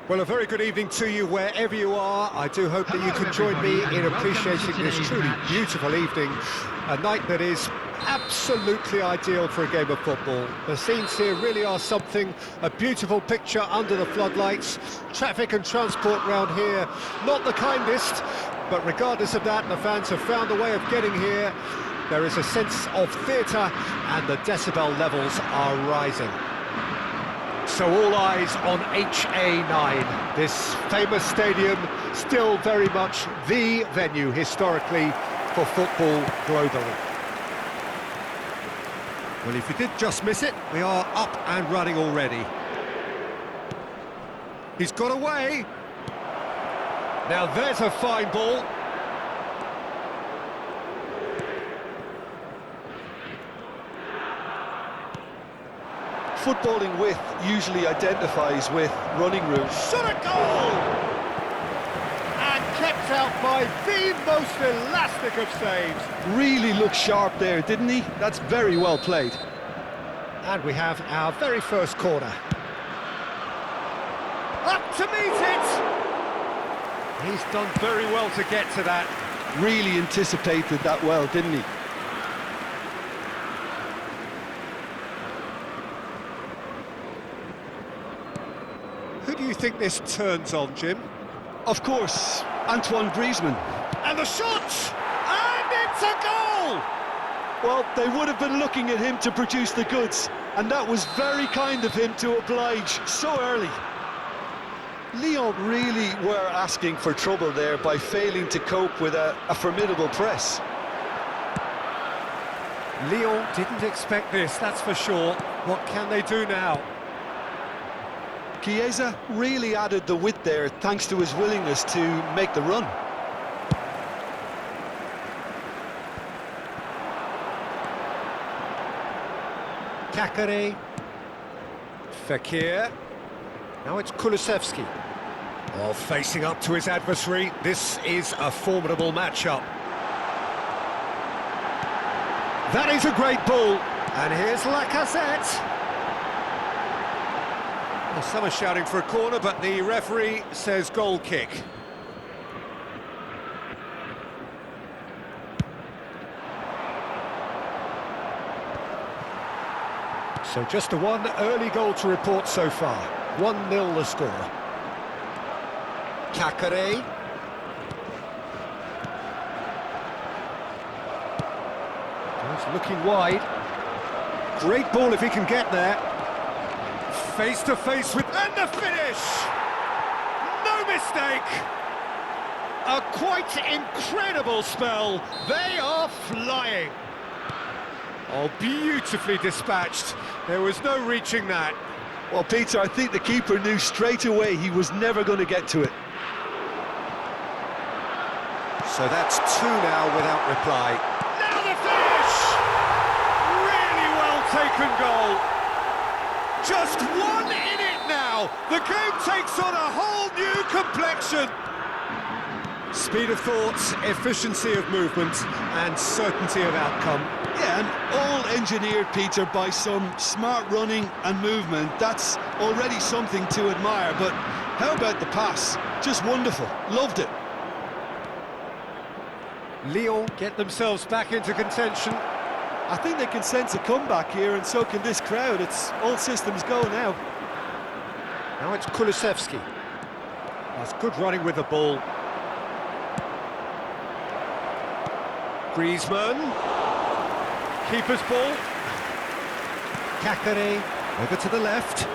Well, a very good evening to you wherever you are. I do hope that you can join me in appreciating this truly beautiful evening, a night that is absolutely ideal for a game of football. The scenes here really are something, a beautiful picture under the floodlights. Traffic and transport round here, not the kindest, but regardless of that, the fans have found a way of getting here. There is a sense of theatre and the decibel levels are rising. So all eyes on HA9, this famous stadium, still very much the venue historically for football globally. Well, if you did just miss it, we are up and running already. He's got away. Now there's a fine ball. Footballing width usually identifies with running room. Shot a goal! And kept out by the most elastic of saves. Really looked sharp there, didn't he? That's very well played. And we have our very first corner. Up to meet it! He's done very well to get to that. Really anticipated that well, didn't he? Who do you think this turns on, Jim? Of course, Antoine Griezmann. And the shot! And it's a goal! Well, they would have been looking at him to produce the goods, and that was very kind of him to oblige so early. Lyon really were asking for trouble there by failing to cope with a formidable press. Lyon didn't expect this, that's for sure. What can they do now? Chiesa really added the width there thanks to his willingness to make the run. Kakare, Fekir, now it's Kulusevski. Oh, facing up to his adversary, this is a formidable matchup. That is a great ball, and here's Lacazette. Well, some are shouting for a corner, but the referee says goal kick. So just the one early goal to report so far. 1-0 the score. Kakare. He's looking wide. Great ball if he can get there. Face to face with... And the finish! No mistake! A quite incredible spell. They are flying. Oh, beautifully dispatched. There was no reaching that. Well, Peter, I think the keeper knew straight away he was never going to get to it. So that's 2 now without reply. Now the finish! Really well taken goal. Just 1 in it now. The game takes on a whole new complexion. Speed of thought, efficiency of movement, and certainty of outcome. Yeah, and all engineered, Peter, by some smart running and movement. That's already something to admire, but how about the pass? Just wonderful. Loved it. Lyon get themselves back into contention. I think they can sense a comeback here, and so can this crowd. It's all systems go now. Now it's Kulusevski. That's good running with the ball. Griezmann. Keeper's ball. Kakare over to the left.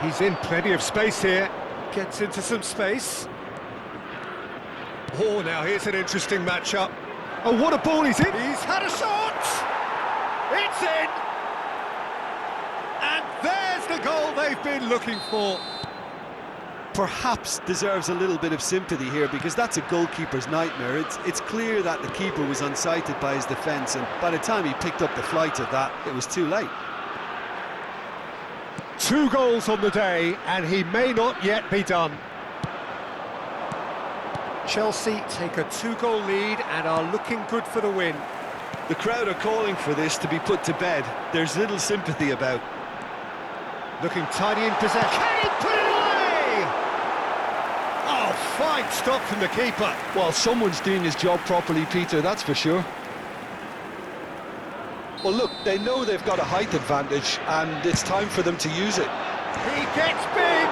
He's in plenty of space here. Gets into some space. Oh, now here's an interesting matchup. Oh, what a ball he's in! He's had a shot! It's in! And there's the goal they've been looking for. Perhaps deserves a little bit of sympathy here, because that's a goalkeeper's nightmare. It's clear that the keeper was unsighted by his defence, and by the time he picked up the flight of that, it was too late. 2 goals on the day, and he may not yet be done. Chelsea take a 2-goal lead and are looking good for the win. The crowd are calling for this to be put to bed. There's little sympathy about. Looking tidy in possession. Can he put it away? Oh, fine stop from the keeper. Well, someone's doing his job properly, Peter, that's for sure. Well, look, they know they've got a height advantage, and it's time for them to use it. He gets big!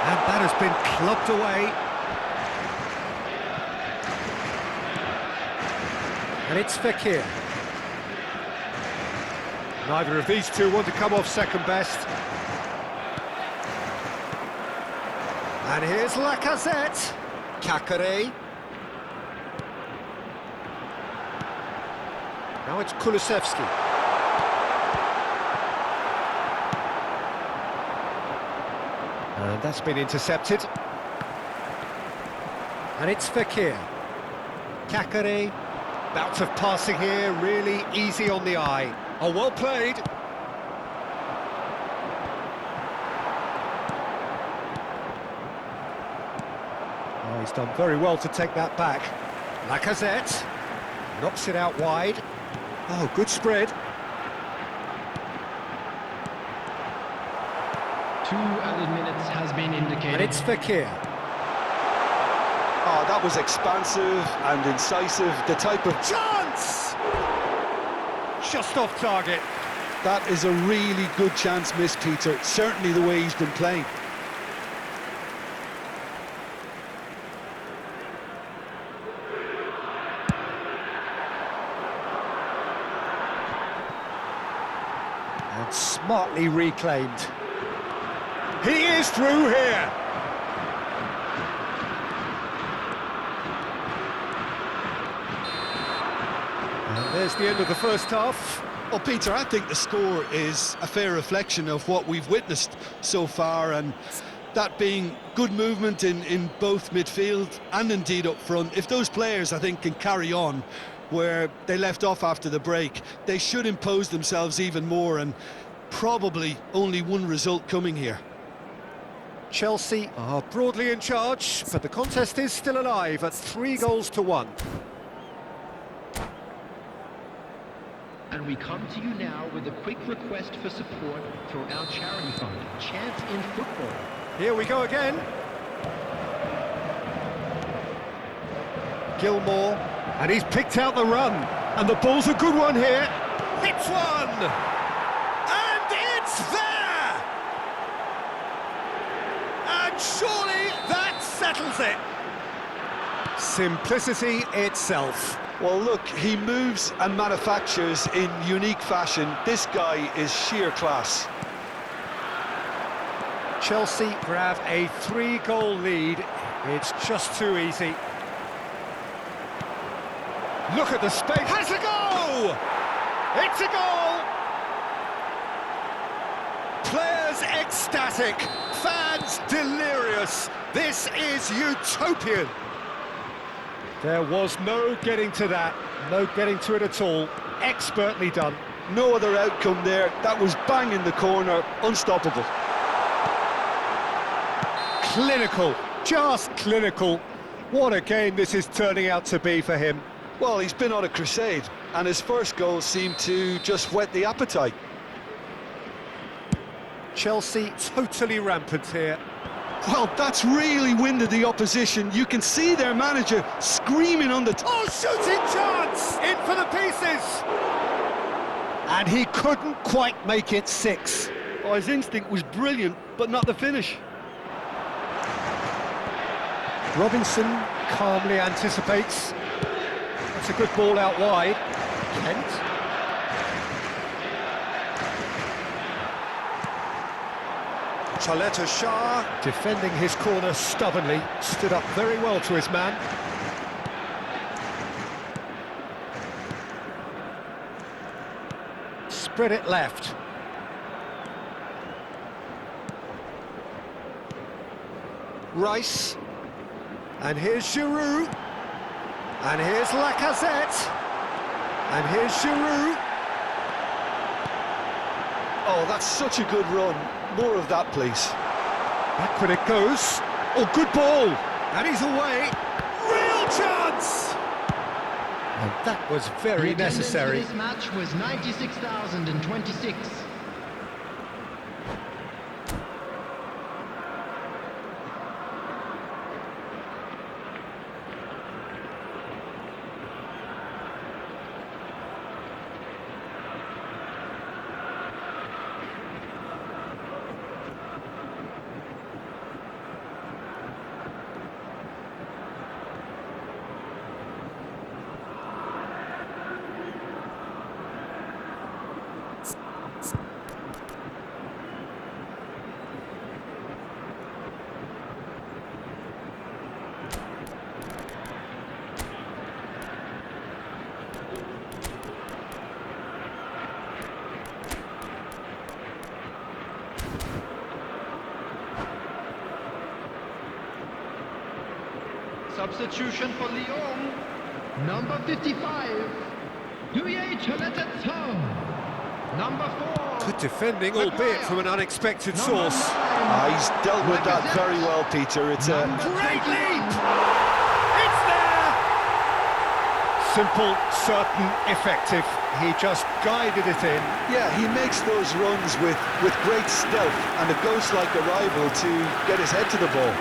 And that has been clubbed away. And it's Fekir. Neither of these two want to come off second best. And here's Lacazette. Kakare. Now it's Kulusevski. And that's been intercepted. And it's Fekir. Kakare. Bout of passing here, really easy on the eye. Oh, well played. Oh, he's done very well to take that back. Lacazette knocks it out wide. Oh, good spread. 2 added minutes has been indicated. And it's Fekir. Oh, that was expansive and incisive, the type of... Chance! Just off target. That is a really good chance missed, Peter, certainly the way he's been playing. And smartly reclaimed. He is through here. And there's the end of the first half. Well, Peter, I think the score is a fair reflection of what we've witnessed so far, and that being good movement in both midfield and indeed up front. If those players, I think, can carry on where they left off after the break, they should impose themselves even more, and probably only one result coming here. Chelsea are broadly in charge, but the contest is still alive at 3-1. And we come to you now with a quick request for support for our charity fund, Chance in Football. Here we go again. Gilmore, and he's picked out the run, and the ball's a good one here. Hits one, and it's there. And surely that settles it. Simplicity itself. Well, look, he moves and manufactures in unique fashion. This guy is sheer class. Chelsea grab a 3-goal lead. It's just too easy. Look at the space. Has a goal! It's a goal! Players ecstatic, fans delirious. This is utopian. There was no getting to that, no getting to it at all. Expertly done. No other outcome there. That was bang in the corner, unstoppable. Clinical, just clinical. What a game this is turning out to be for him. Well, he's been on a crusade, and his first goal seemed to just whet the appetite. Chelsea totally rampant here. Well, that's really winded the opposition. You can see their manager screaming on the... Oh, shooting chance! In for the pieces! And he couldn't quite make it 6. Oh, his instinct was brilliant, but not the finish. Robinson calmly anticipates. That's a good ball out wide. Kent. Chaleta Shah, defending his corner stubbornly, stood up very well to his man. Spread it left. Rice. And here's Giroud. And here's Lacazette. And here's Giroud. Oh, that's such a good run. More of that, please. Backward it goes. Oh, good ball. And he's away. Real chance! And that was very necessary. This match was 96,026. Substitution for Lyon, number 55, Ćwierćfinał. Number 4. Good defending, albeit from an unexpected source. He's dealt with that very well, Peter. It's a Great leap! It's there! Simple, certain, effective. He just guided it in. yeah, he makes those runs with great stealth and a ghost-like arrival to get his head to the ball.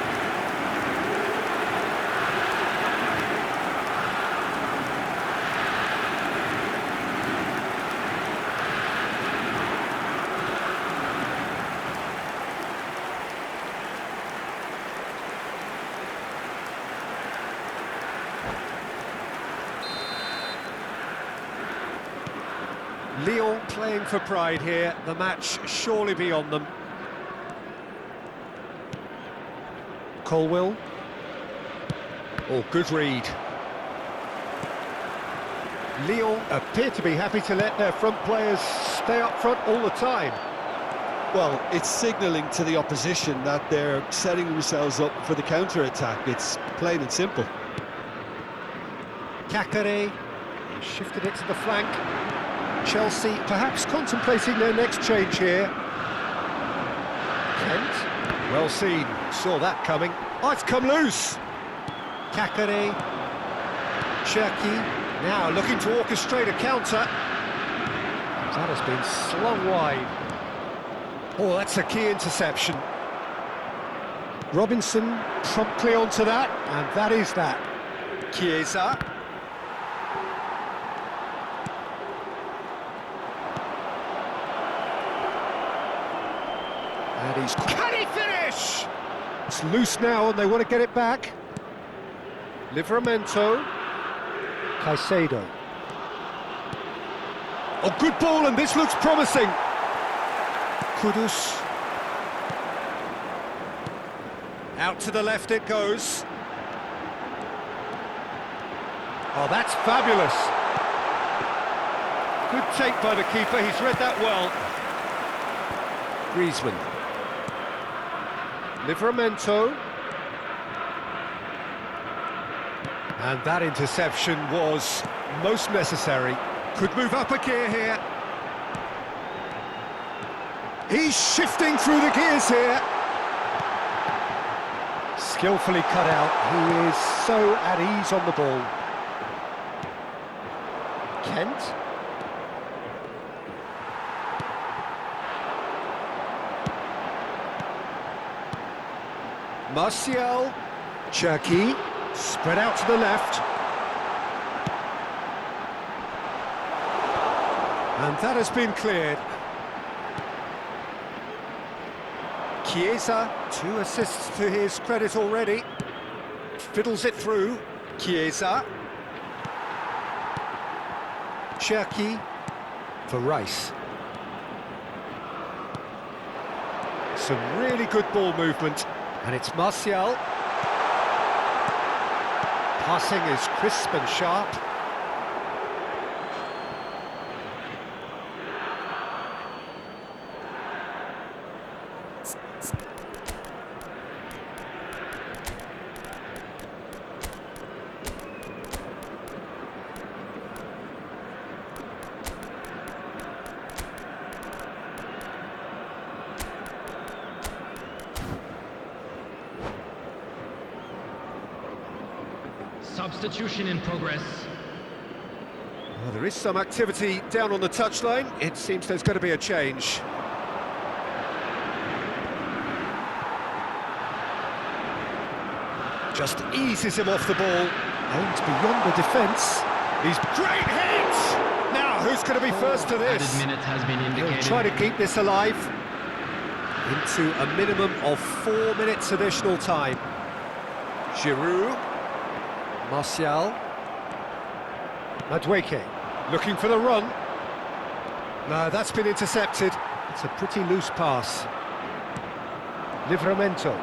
Lyon playing for pride here, the match surely beyond them. Colwill. Oh, good read. Lyon appear to be happy to let their front players stay up front all the time. Well, it's signalling to the opposition that they're setting themselves up for the counter-attack. It's plain and simple. Kakare shifted it to the flank. Chelsea perhaps contemplating their next change here. Kent, well seen, saw that coming. Oh, it's come loose. Kakare, Cherki, now looking to orchestrate a counter. That has been slung wide. Oh, that's a key interception. Robinson promptly onto that, and that is that. Chiesa. And he's... Can he finish? It's loose now and they want to get it back. Livramento. Caicedo. Oh, good ball, and this looks promising. Kudus. Out to the left it goes. Oh, that's fabulous. Good take by the keeper, he's read that well. Griezmann. Livramento. And that interception was most necessary. Could move up a gear here. He's shifting through the gears here. Skillfully cut out. He is so at ease on the ball. Kent. Martial. Cherki. Spread out to the left. And that has been cleared. Chiesa, 2 assists to his credit already. Fiddles it through. Chiesa. Cherki for Rice. Some really good ball movement. And it's Martial. Passing is crisp and sharp. Substitution in progress. Well, there is some activity down on the touchline. It seems there's going to be a change. Just eases him off the ball. Aims beyond the defence. He's great hit! Now, who's going to be first to this? Added minutes has been He'll indicated. try to keep this alive. Into a minimum of 4 minutes additional time. Giroud. Martial. Madueke looking for the run. No, that's been intercepted. It's a pretty loose pass. Livramento.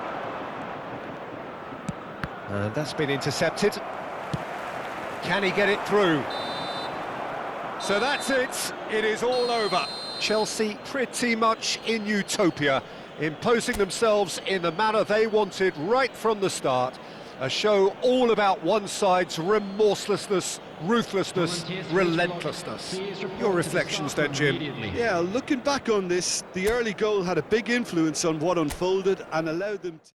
And that's been intercepted. Can he get it through? So that's it. It is all over. Chelsea pretty much in utopia, imposing themselves in the manner they wanted right from the start. A show all about one side's remorselessness, ruthlessness, relentlessness. Your reflections then, Jim? Yeah, looking back on this, the early goal had a big influence on what unfolded and allowed them to...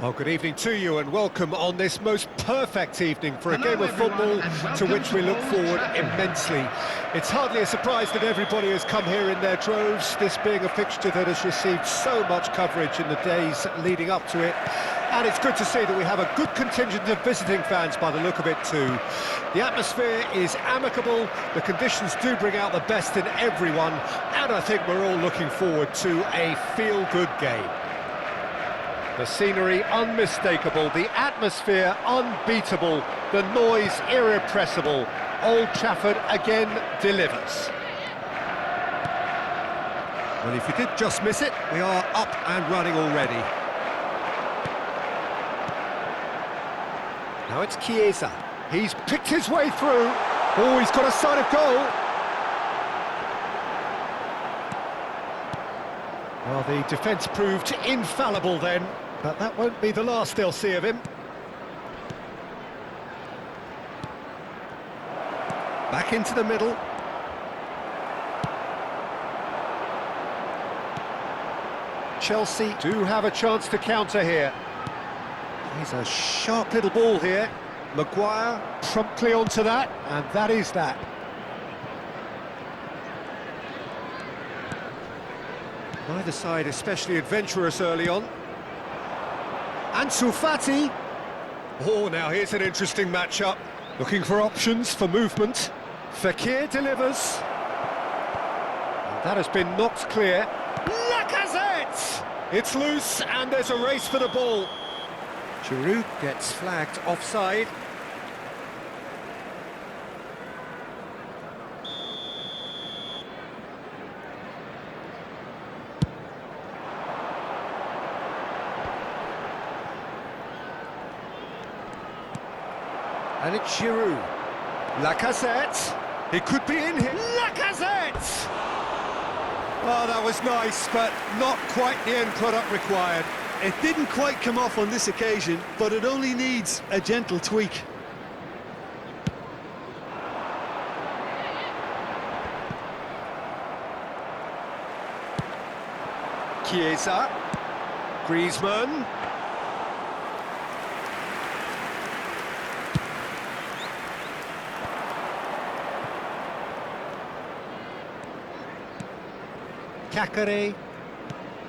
Well, good evening to you and welcome on this most perfect evening for a game of football to which we look forward immensely. It's hardly a surprise that everybody has come here in their droves, this being a fixture that has received so much coverage in the days leading up to it. And it's good to see that we have a good contingent of visiting fans by the look of it too. The atmosphere is amicable, the conditions do bring out the best in everyone, and I think we're all looking forward to a feel-good game. The scenery unmistakable, the atmosphere unbeatable, the noise irrepressible. Old Trafford again delivers. Well, if you did just miss it, we are up and running already. Now it's Chiesa. He's picked his way through. Oh, he's got a sight of goal. Well, the defence proved infallible then, but that won't be the last they'll see of him. Back into the middle. Chelsea do have a chance to counter here. He's a sharp little ball here. Maguire promptly onto that, and that is that. Neither side especially adventurous early on. Ansu Fati. Oh, now here's an interesting matchup. Looking for options for movement. Fekir delivers. And that has been knocked clear. Lacazette! It's loose and there's a race for the ball. Giroud gets flagged offside. And it's Giroud. Lacazette. He could be in here. Lacazette! Oh, that was nice, but not quite the end product required. It didn't quite come off on this occasion, but it only needs a gentle tweak. Chiesa. Griezmann. Kakare.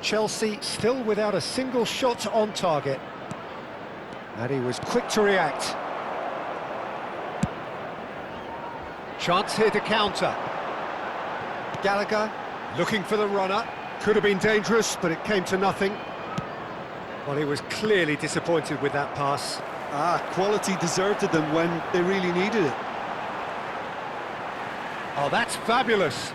Chelsea still without a single shot on target. And he was quick to react. Chance here to counter. Gallagher looking for the runner. Could have been dangerous, but it came to nothing. Well, he was clearly disappointed with that pass. Quality deserted them when they really needed it. Oh, that's fabulous.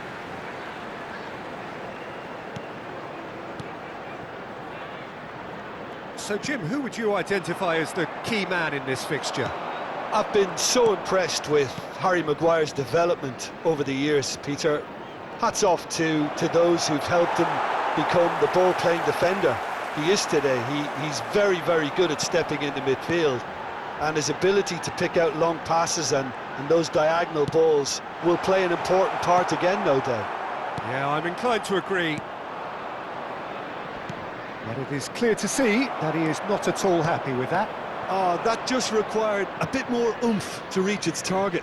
So, Jim, who would you identify as the key man in this fixture? I've been so impressed with Harry Maguire's development over the years, Peter. Hats off to those who've helped him become the ball-playing defender he is today. He's very, very good at stepping into midfield, and his ability to pick out long passes and those diagonal balls will play an important part again, no doubt. Yeah, I'm inclined to agree. But it is clear to see that he is not at all happy with that. That just required a bit more oomph to reach its target.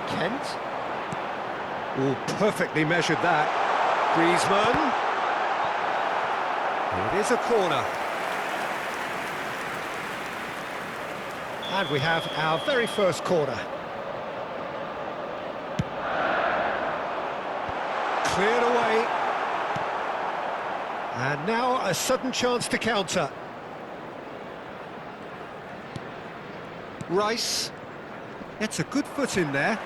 Kent. Oh, perfectly measured that. Griezmann. It is a corner. And we have our very first corner. Cleared away. And now a sudden chance to counter. Rice. It's a good foot in there.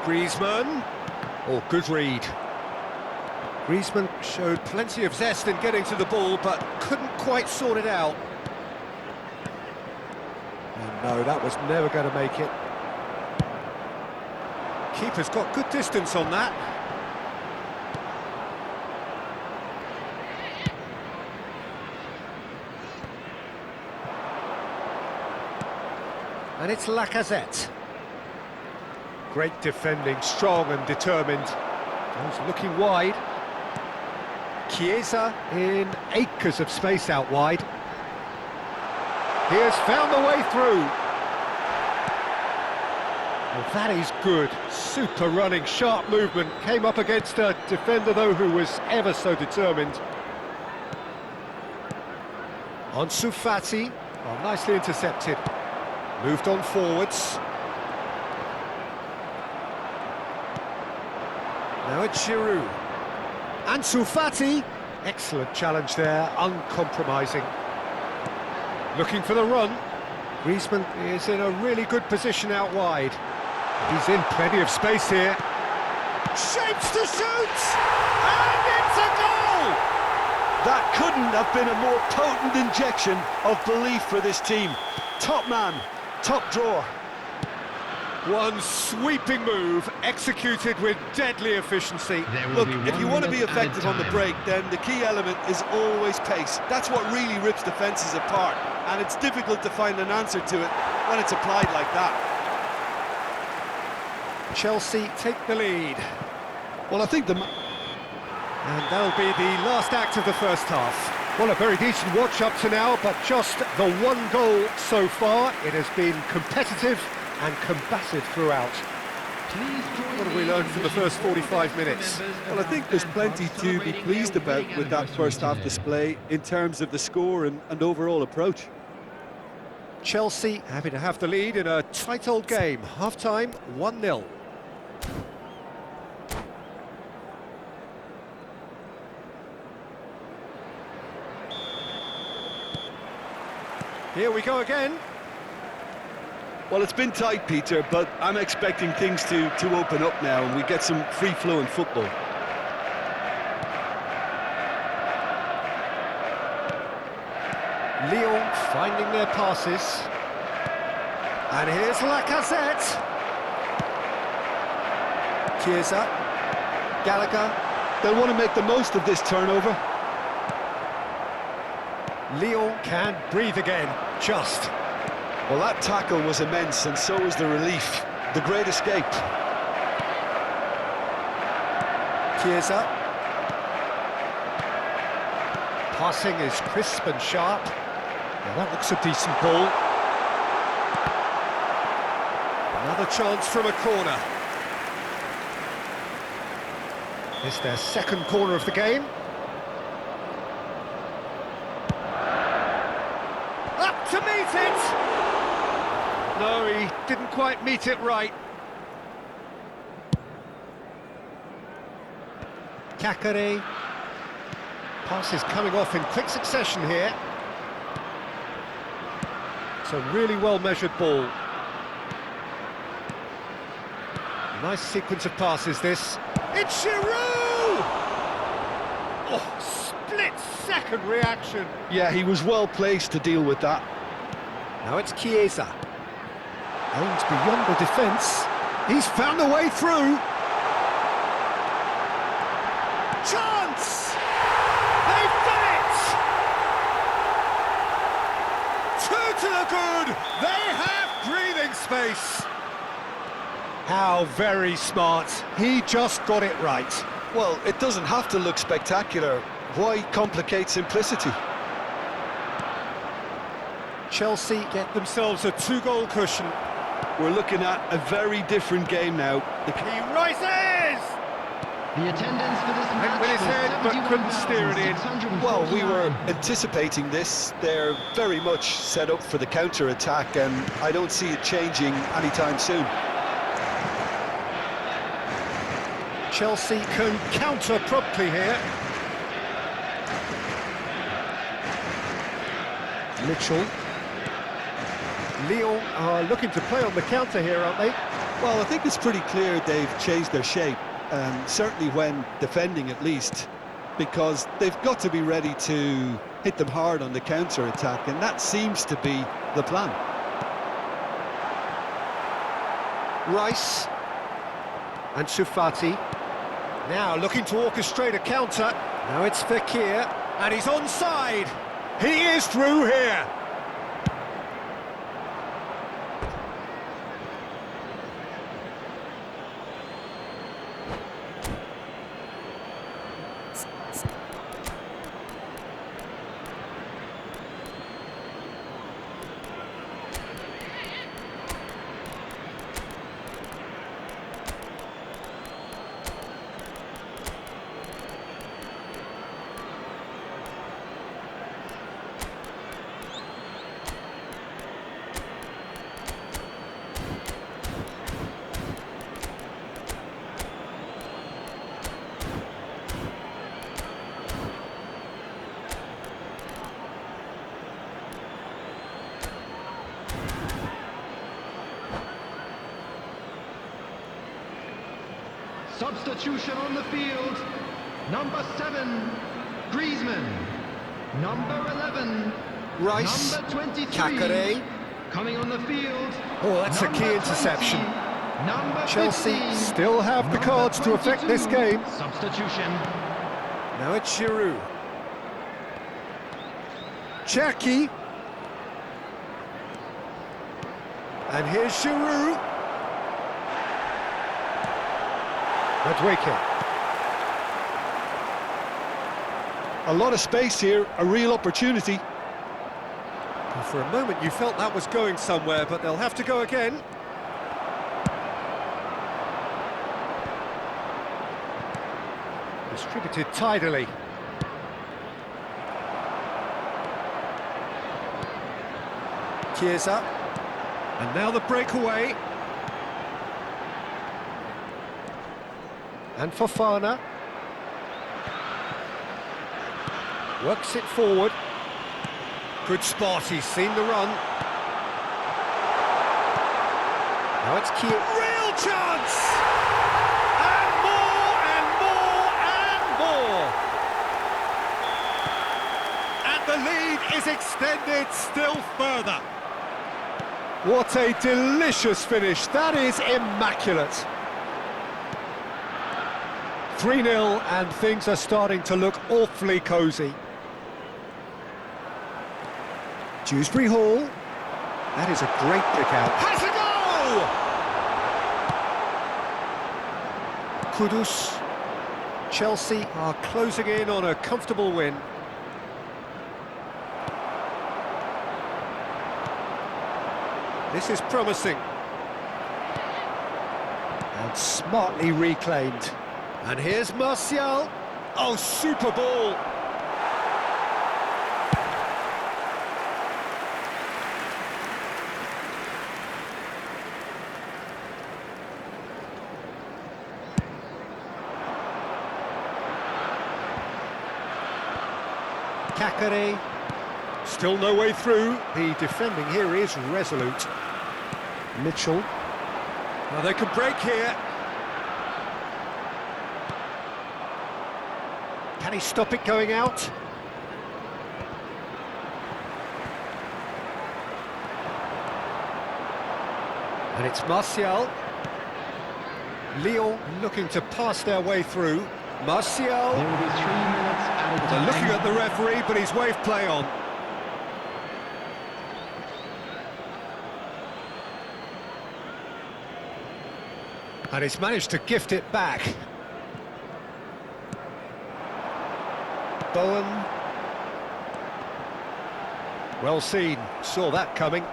Griezmann. Oh, good read. Griezmann showed plenty of zest in getting to the ball, but couldn't quite sort it out. And no, that was never going to make it. Keeper's got good distance on that. And it's Lacazette. Great defending, strong and determined. He's looking wide. Chiesa in acres of space out wide. He has found the way through. Well, that is good. Super running, sharp movement. Came up against a defender, though, who was ever so determined. Ansu Fati, well, nicely intercepted. Moved on forwards. Now it's Giroud. Ansu Fati, excellent challenge there, uncompromising. Looking for the run. Griezmann is in a really good position out wide. He's in plenty of space here. Shapes to shoot! And it's a goal! That couldn't have been a more potent injection of belief for this team. Top man, top drawer. One sweeping move, executed with deadly efficiency. Look, if you want to be effective on the break, then the key element is always pace. That's what really rips defences apart, and it's difficult to find an answer to it when it's applied like that. Chelsea take the lead. Well, I think And that'll be the last act of the first half. Well, a very decent watch up to now, but just the one goal so far. It has been competitive and combative throughout. What have we learned from the first 45 minutes? Well, I think there's plenty to be pleased about with that first half display in terms of the score and overall approach. Chelsea happy to have the lead in a tight old game. Half-time, 1-0. Here we go again. Well, it's been tight, Peter, but I'm expecting things to open up now and we get some free-flowing football. Lyon finding their passes. And here's Lacazette. Chiesa. Gallagher. They'll want to make the most of this turnover. Lyon can breathe again, just. Well, that tackle was immense, and so was the relief. The great escape. Chiesa. Passing is crisp and sharp. Now that looks a decent ball. Another chance from a corner. It's their second corner of the game. Up to meet it! No, he didn't quite meet it right. Kakare. Passes coming off in quick succession here. It's a really well-measured ball. Nice sequence of passes, this. It's Giroud! Oh, split-second reaction. Yeah, he was well placed to deal with that. Now it's Chiesa. Aims beyond the defence. He's found a way through. Chance! They've done it! Two to the good. They have breathing space. How very smart. He just got it right. Well, it doesn't have to look spectacular. Why complicate simplicity? Chelsea get themselves a two-goal cushion. We're looking at a very different game now. He rises! The attendance for this match With his head, but couldn't steer it in. Well, we were anticipating this. They're very much set up for the counter-attack, and I don't see it changing anytime soon. Chelsea can counter promptly here. Mitchell. Lyon are looking to play on the counter here, aren't they? Well, I think it's pretty clear they've changed their shape, certainly when defending at least, because they've got to be ready to hit them hard on the counter-attack, and that seems to be the plan. Rice. And Ansu Fati. Now looking to orchestrate a counter. Now it's Fekir, and he's onside. He is through here. Substitution on the field. Number 7, Griezmann. Number 11, Rice, number 23, Kakare. coming on the field. Oh, that's a key number interception. 20, number Chelsea 15, still have the number cards to affect this 22. game. Substitution. Now it's Giroud. Cherki. And here's Giroud. Madwike. A lot of space here, a real opportunity. And for a moment you felt that was going somewhere, but they'll have to go again. Distributed tidily. Chiesa. And now the breakaway. And Fofana. Works it forward. Good spot, he's seen the run. Now it's Kier. Real chance! And more, and more, and more! And the lead is extended still further. What a delicious finish. That is immaculate. 3-0, and things are starting to look awfully cosy. Dewsbury Hall. That is a great pick out. Has a goal! Kudus. Chelsea are closing in on a comfortable win. This is promising. And smartly reclaimed. And here's Martial. Oh, super ball. Kakare. Still no way through. The defending here is resolute. Mitchell. Well, they can break here. Can he stop it going out? And it's Martial. Lyon looking to pass their way through. Martial. There will be 3 minutes out of They're time. looking at the referee, but he's waved play on. And he's managed to gift it back. Bowen. Well seen, saw that coming.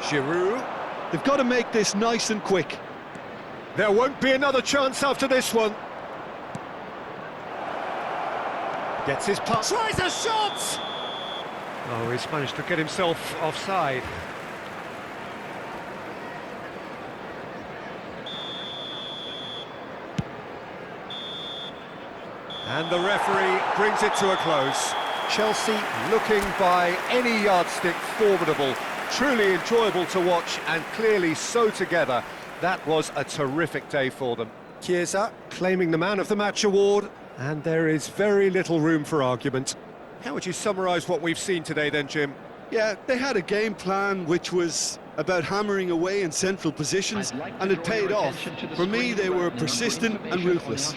Giroud. They've got to make this nice and quick. There won't be another chance after this one. Gets his pass. Tries a shot! Oh, he's managed to get himself offside. And the referee brings it to a close. Chelsea looking by any yardstick formidable. Truly enjoyable to watch and clearly so together. That was a terrific day for them. Chiesa claiming the Man of the Match award, and there is very little room for argument. How would you summarise what we've seen today then, Jim? Yeah, they had a game plan which was about hammering away in central positions, and it paid off. For me, they were persistent and ruthless.